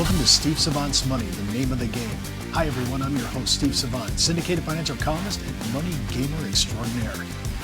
welcome to Steve Savant's Money, the name of the game. Hi everyone, I'm your host, Steve Savant, syndicated financial columnist and money gamer extraordinaire.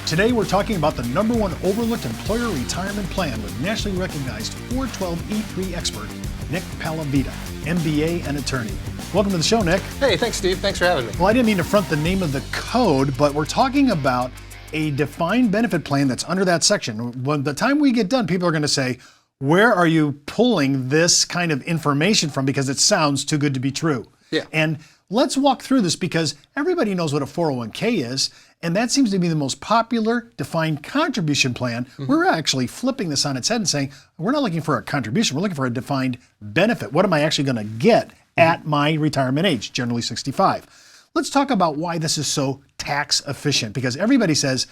Today we're talking about the #1 overlooked employer retirement plan with nationally recognized 412(e)(3) expert, Nick Paleveda, MBA and attorney. Welcome to the show, Nick. Hey, thanks, Steve. Thanks for having me. Well, I didn't mean to front the name of the code, but we're talking about a defined benefit plan that's under that section. When the time we get done, people are going to say, where are you pulling this kind of information from? Because it sounds too good to be true. Yeah. And let's walk through this because everybody knows what a 401k is, and that seems to be the most popular defined contribution plan. Mm-hmm. We're actually flipping this on its head and saying, we're not looking for a contribution, we're looking for a defined benefit. What am I actually going to get at my retirement age, generally 65? Let's talk about why this is so tax efficient, because everybody says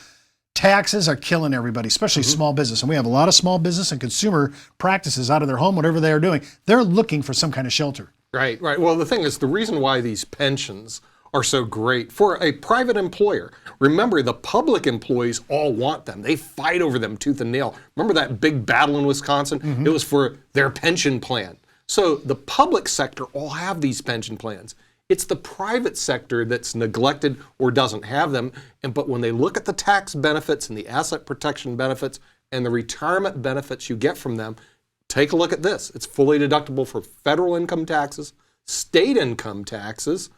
taxes are killing everybody, especially small business. And we have a lot of small business and consumer practices out of their home, whatever they are doing. They're looking for some kind of shelter. Right. Well, the thing is, the reason why these pensions are so great for a private employer, remember the public employees all want them. They fight over them tooth and nail. Remember that big battle in Wisconsin? Mm-hmm. It was for their pension plan. So the public sector all have these pension plans. It's the private sector that's neglected or doesn't have them. But when they look at the tax benefits and the asset protection benefits and the retirement benefits you get from them, take a look at this. It's fully deductible for federal income taxes, state income taxes,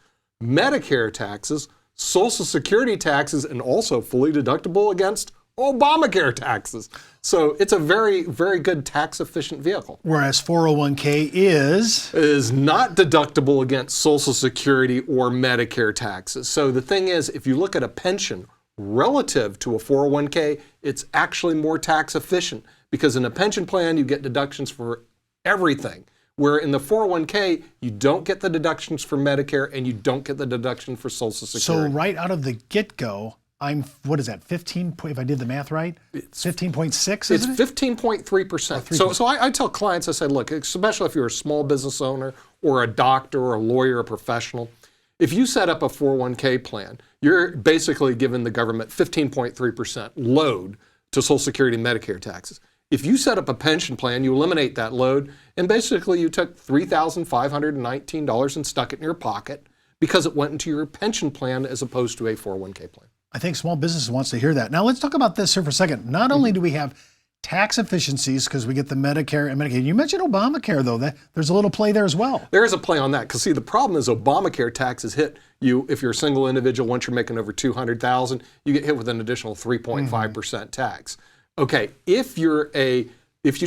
Medicare taxes, Social Security taxes, and also fully deductible against Obamacare taxes. So it's a very, very good tax efficient vehicle. Whereas 401k is not deductible against Social Security or Medicare taxes. So the thing is, if you look at a pension relative to a 401k, it's actually more tax efficient because in a pension plan, you get deductions for everything. Where in the 401k, you don't get the deductions for Medicare and you don't get the deduction for Social Security. So right out of the get-go, what is that, 15, if I did the math right? 15.6, It's 15.3%. So I tell clients, I say, look, especially if you're a small business owner or a doctor or a lawyer, a professional, if you set up a 401k plan, you're basically giving the government 15.3% load to Social Security and Medicare taxes. If you set up a pension plan, you eliminate that load, and basically you took $3,519 and stuck it in your pocket because it went into your pension plan as opposed to a 401k plan. I think small business wants to hear that. Now let's talk about this here for a second. Not only do we have tax efficiencies because we get the Medicare and Medicaid. You mentioned Obamacare though. There's a little play there as well. There is a play on that because see, the problem is Obamacare taxes hit you if you're a single individual. Once you're making over $200,000, you get hit with an additional 3.5% tax. Okay, if you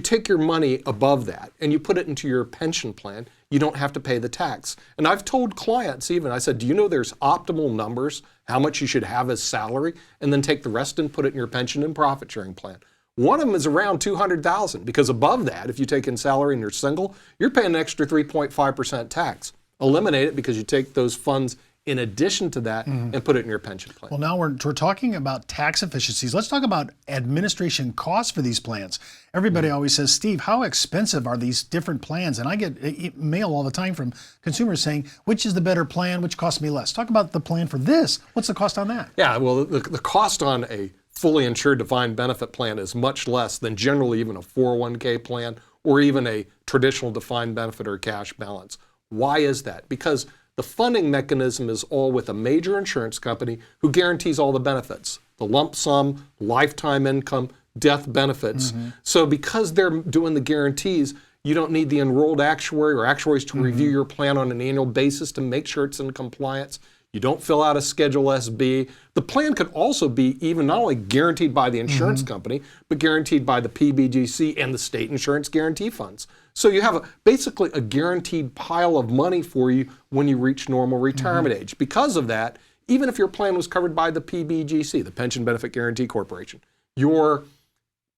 take your money above that and you put it into your pension plan, you don't have to pay the tax. And I've told clients even, I said, do you know there's optimal numbers, how much you should have as salary, and then take the rest and put it in your pension and profit sharing plan. One of them is around $200,000 because above that, if you take in salary and you're single, you're paying an extra 3.5% tax. Eliminate it because you take those funds in addition to that and put it in your pension plan. Well, now we're talking about tax efficiencies. Let's talk about administration costs for these plans. Everybody always says, Steve, how expensive are these different plans? And I get mail all the time from consumers saying, which is the better plan, which costs me less? Talk about the plan for this. What's the cost on that? Yeah, well, the cost on a fully insured defined benefit plan is much less than generally even a 401k plan or even a traditional defined benefit or cash balance. Why is that? Because the funding mechanism is all with a major insurance company who guarantees all the benefits, the lump sum, lifetime income, death benefits. So because they're doing the guarantees, you don't need the enrolled actuary or actuaries to review your plan on an annual basis to make sure it's in compliance. You don't fill out a Schedule SB. The plan could also be even not only guaranteed by the insurance company, but guaranteed by the PBGC and the state insurance guarantee funds. So you have basically a guaranteed pile of money for you when you reach normal retirement age. Because of that, even if your plan was covered by the PBGC, the Pension Benefit Guarantee Corporation, your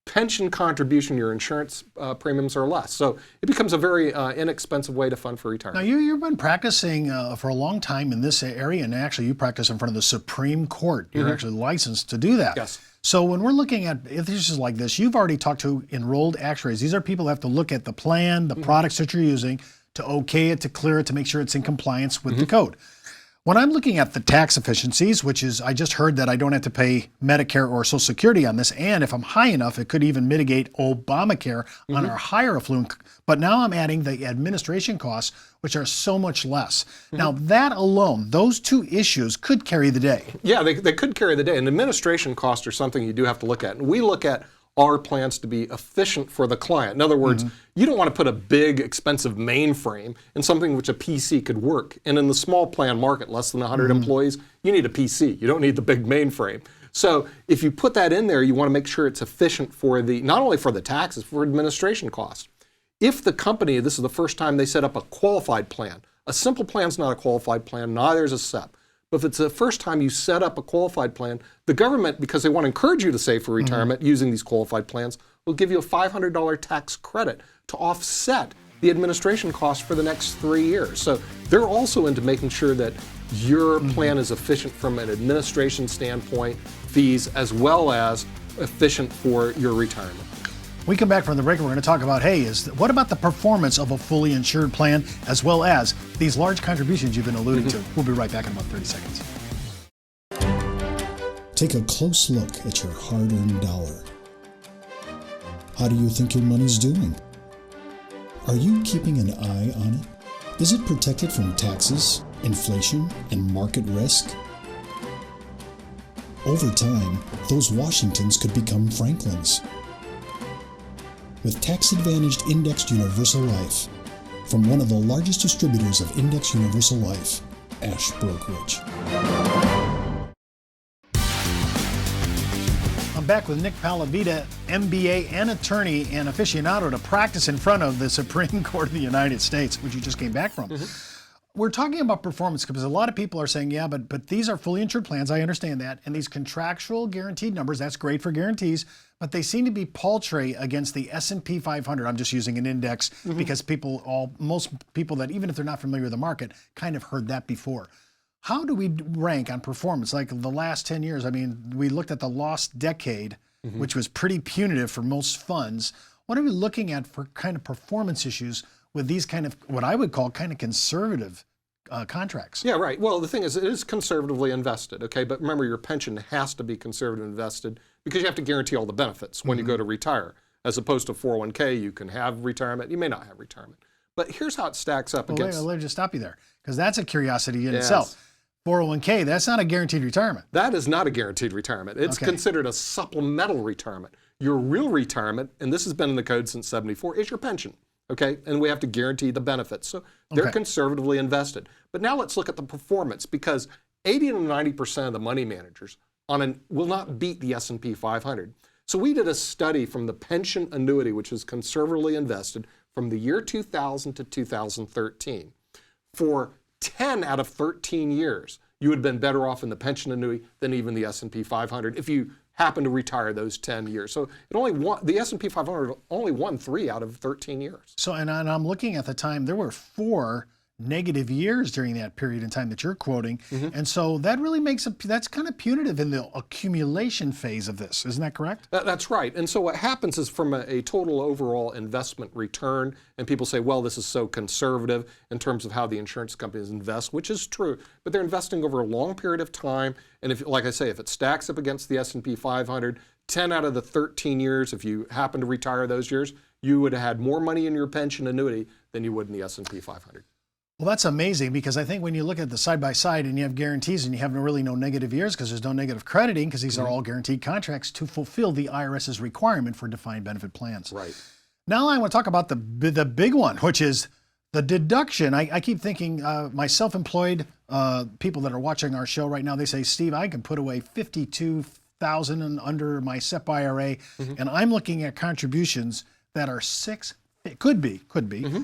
pension contribution, your insurance premiums are less. So it becomes a very inexpensive way to fund for retirement. Now you've been practicing for a long time in this area, and actually you practice in front of the Supreme Court. You're actually licensed to do that. Yes. So when we're looking at issues like this, you've already talked to enrolled actuaries. These are people who have to look at the plan, the products that you're using, to okay it, to clear it, to make sure it's in compliance with the code. When I'm looking at the tax efficiencies, which is, I just heard that I don't have to pay Medicare or Social Security on this, and if I'm high enough, it could even mitigate Obamacare on our higher affluent. But now I'm adding the administration costs, which are so much less. Now that alone, those two issues could carry the day. Yeah, they could carry the day. And administration costs are something you do have to look at. And we look at our plans to be efficient for the client. In other words, you don't want to put a big, expensive mainframe in something which a PC could work. And in the small plan market, less than 100 employees, you need a PC. You don't need the big mainframe. So if you put that in there, you want to make sure it's efficient for not only for the taxes, for administration costs. If the company, this is the first time they set up a qualified plan, a simple plan is not a qualified plan, neither is a SEP. But if it's the first time you set up a qualified plan, the government, because they want to encourage you to save for retirement using these qualified plans, will give you a $500 tax credit to offset the administration costs for the next 3 years. So they're also into making sure that your plan is efficient from an administration standpoint, fees, as well as efficient for your retirement. We come back from the break, we're going to talk about, what about the performance of a fully insured plan, as well as these large contributions you've been alluding to. We'll be right back in about 30 seconds. Take a close look at your hard-earned dollar. How do you think your money's doing? Are you keeping an eye on it? Is it protected from taxes, inflation, and market risk? Over time, those Washingtons could become Franklins. With tax-advantaged indexed universal life from one of the largest distributors of indexed universal life, Ash Brokerage. I'm back with Nick Paleveda, MBA and attorney and aficionado to practice in front of the Supreme Court of the United States, which you just came back from. We're talking about performance because a lot of people are saying, yeah, but these are fully insured plans. I understand that. And these contractual guaranteed numbers, that's great for guarantees, but they seem to be paltry against the S&P 500. I'm just using an index because most people that, even if they're not familiar with the market, kind of heard that before. How do we rank on performance? Like the last 10 years, I mean, we looked at the lost decade, which was pretty punitive for most funds. What are we looking at for kind of performance issues with these kind of, what I would call kind of conservative contracts? Yeah, right. Well, the thing is, it is conservatively invested, okay? But remember, your pension has to be conservatively invested because you have to guarantee all the benefits when you go to retire. As opposed to 401k, you can have retirement, you may not have retirement. But here's how it stacks up against... Let me just stop you there, because that's a curiosity in itself. 401k, that's not a guaranteed retirement. That is not a guaranteed retirement. It's considered a supplemental retirement. Your real retirement, and this has been in the code since '74, is your pension. Okay, and we have to guarantee the benefits. So they're conservatively invested. But now let's look at the performance, because 80 to 90% of the money managers will not beat the S&P 500. So we did a study from the pension annuity, which was conservatively invested from the year 2000 to 2013. For 10 out of 13 years, you would have been better off in the pension annuity than even the S&P 500 if you happen to retire those 10 years. So the S&P 500 only won 3 out of 13 years. So, and I'm looking at the time, there were 4 negative years during that period in time that you're quoting. And so that really that's kind of punitive in the accumulation phase of this. Isn't that correct? That's right. And so what happens is from a total overall investment return, and people say, well, this is so conservative in terms of how the insurance companies invest, which is true, but they're investing over a long period of time. And if, like I say, if it stacks up against the S&P 500, 10 out of the 13 years, if you happen to retire those years, you would have had more money in your pension annuity than you would in the S&P 500. Well, that's amazing, because I think when you look at the side-by-side and you have guarantees and you have really no negative years because there's no negative crediting, because these are all guaranteed contracts to fulfill the IRS's requirement for defined benefit plans. Right. Now I want to talk about the big one, which is the deduction. I keep thinking my self-employed people that are watching our show right now, they say, Steve, I can put away $52,000 under my SEP IRA, and I'm looking at contributions that are could be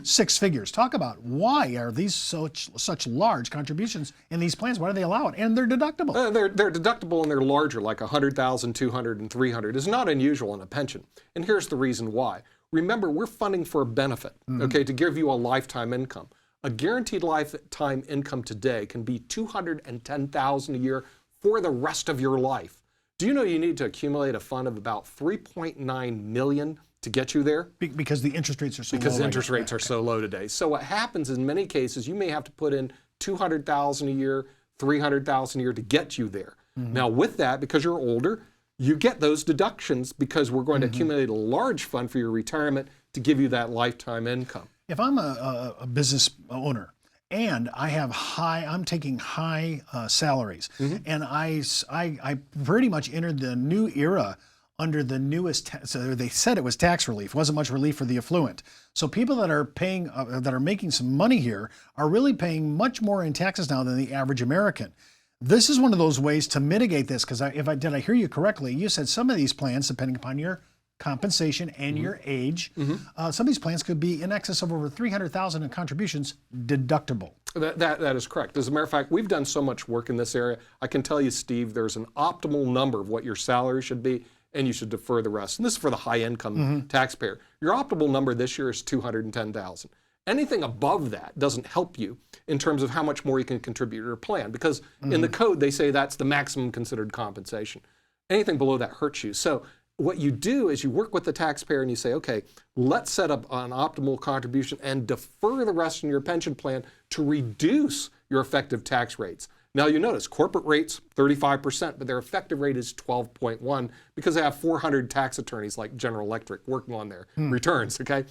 6 figures. Talk about, why are these such large contributions in these plans? Why do they allow it? And they're deductible. They're deductible and they're larger, like 100,000, 200, and 300 is not unusual in a pension. And here's the reason why. Remember, we're funding for a benefit, okay, to give you a lifetime income. A guaranteed lifetime income today can be $210,000 a year for the rest of your life. Do you know you need to accumulate a fund of about $3.9 million to get you there? Because the interest rates are so low. Because interest rates are so low today. So what happens in many cases, you may have to put in $200,000 a year, $300,000 a year to get you there. Now with that, because you're older, you get those deductions because we're going to accumulate a large fund for your retirement to give you that lifetime income. If I'm a business owner and I'm taking high salaries, and I pretty much entered the new era under the newest, so they said it was tax relief. It wasn't much relief for the affluent. So people that are paying, that are making some money here are really paying much more in taxes now than the average American. This is one of those ways to mitigate this, because did I hear you correctly? You said some of these plans, depending upon your compensation and your age, some of these plans could be in excess of over $300,000 in contributions deductible. That is correct. As a matter of fact, we've done so much work in this area. I can tell you, Steve, there's an optimal number of what your salary should be, and you should defer the rest. And this is for the high-income taxpayer. Your optimal number this year is $210,000. Anything above that doesn't help you in terms of how much more you can contribute to your plan, because in the code they say that's the maximum considered compensation. Anything below that hurts you. So what you do is you work with the taxpayer and you say, okay, let's set up an optimal contribution and defer the rest in your pension plan to reduce your effective tax rates. Now you notice corporate rates 35%, but their effective rate is 12.1 because they have 400 tax attorneys like General Electric working on their returns, okay?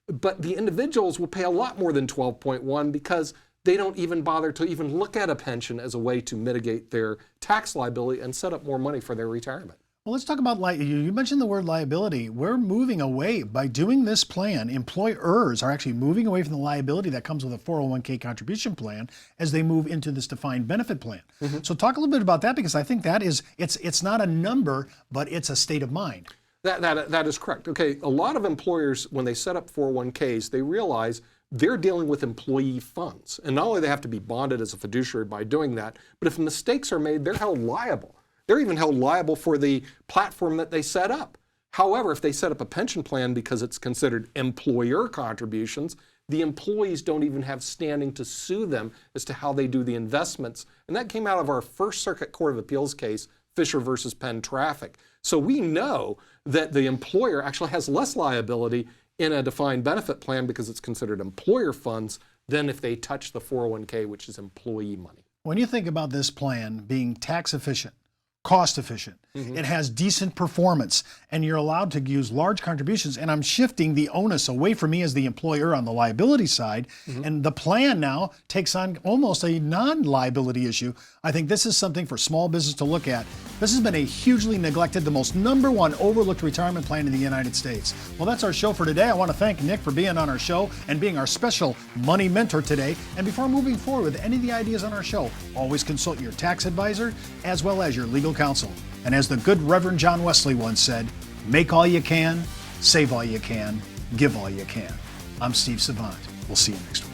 But the individuals will pay a lot more than 12.1 because they don't even bother to even look at a pension as a way to mitigate their tax liability and set up more money for their retirement. Well, let's talk about, you mentioned the word liability. We're moving away, by doing this plan, employers are actually moving away from the liability that comes with a 401k contribution plan as they move into this defined benefit plan. So talk a little bit about that, because I think that is, it's not a number, but it's a state of mind. That is correct. Okay, a lot of employers, when they set up 401ks, they realize they're dealing with employee funds. And not only they have to be bonded as a fiduciary by doing that, but if mistakes are made, they're held liable. They're even held liable for the platform that they set up. However, if they set up a pension plan because it's considered employer contributions, the employees don't even have standing to sue them as to how they do the investments. And that came out of our First Circuit Court of Appeals case, Fisher versus Penn Traffic. So we know that the employer actually has less liability in a defined benefit plan because it's considered employer funds than if they touch the 401k, which is employee money. When you think about this plan being tax efficient, cost efficient, it has decent performance, and you're allowed to use large contributions, and I'm shifting the onus away from me as the employer on the liability side, and the plan now takes on almost a non-liability issue. I think this is something for small business to look at. This has been a hugely neglected, the most #1 overlooked retirement plan in the United States. Well, that's our show for today. I want to thank Nick for being on our show and being our special money mentor today. And before moving forward with any of the ideas on our show, always consult your tax advisor as well as your legal counsel. And as the good Reverend John Wesley once said, make all you can, save all you can, give all you can. I'm Steve Savant. We'll see you next week.